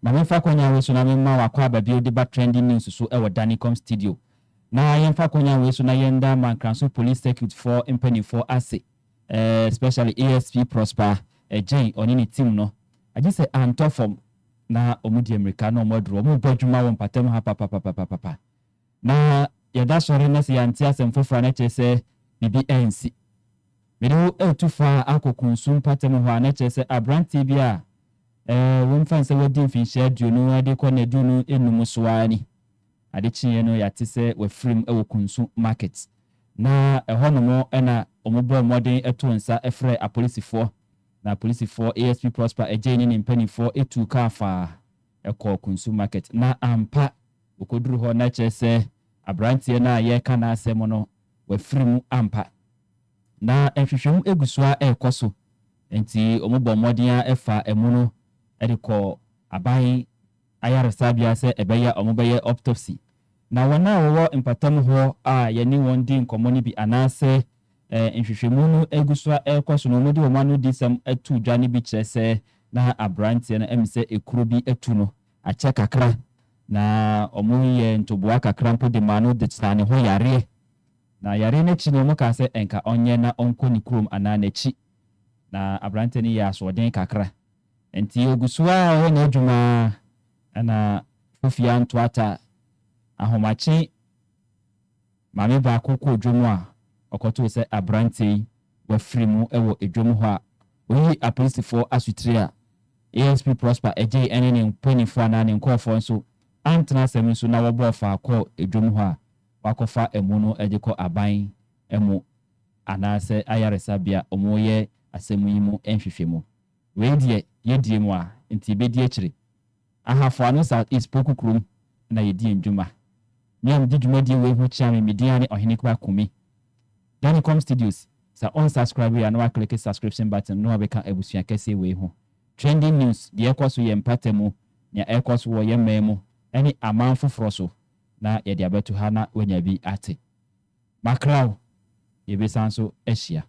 Mama fa konya we so na memma wakwa ba bi de trending news so e wo DANNYCOM studio. Na yemfa konya we so na yenda man Kunsu police circuit for impany for ase. Especially ASP Prosper Jane oni ni team no. Aji se anto form na omudi America no modro omu bodwuma won patem ha papa. Na yeda sori na se yanti asem fofra na chese BBNC. Medu etufa akokunsu patem ho na chese abranti bia won fan se wadi mfinhye aduonu ade kɔ na aduonu enum soani ade chiye no yate se we film ewo Kunsu market na ɛhɔnom ɛna ɔmobɔ modern ɛto nsa ɛfrɛ apolisifo na apolisifo ASP Prosper agye ni mpanifo etu ka fa ɛkɔ Kunsu market na ampa okoduru hɔ na kyerɛ sɛ abrantie na yɛ ka na asɛm no we film ampa na ɛhwehwɛm egusua ɛkɔ so enti ɔmobɔ modern ɛfa ɛmu no ediko abai ayaresa bia se ebeya omobeye autopsy na wana wo empatam ho a yeni won di nkomo ni bi anase nhwehwemu no egusua ekoso no modi wo manu di sam atu dwane bi kyerese na abrantie na emse ekuro bi atu no ache kakra na omuye ntoboa kakra mpo de manu de tsane ho yare na yare na chi no mo ka se enka onye na onko ni krom ana na chi na abrantie ni ya so den kakra enti ogusua ho na adwuma ana fofia ntoata ahomache mame ba akoko dwomu a okoto se abranti wafrimu ewo edwomu ho a oyi apolisifo asutire a ASP Prosper eje ene ne mpanifo ana ne nkofo nso antena asem nso na wobo fa akọ edwomu ho a wakofa emu no edekọ aban emu anase ayaresa bia omoye asemu yi mu enhwehwemu we yedie mu a nti bedi akire Ahafo Ano South East pokukrum na yedi ndwuma nyam di dwumadi we hu chia me mediane ohenekwa kumi DANNYCOM studios sa on subscribe ya na click subscription button no abeka abusua kese we hu trending news de ekoso ye mpatemu nya ekoso wo ye memu eni aman foforo so na ye de abeto ha na wanya bi ate makraw ye besanso ehia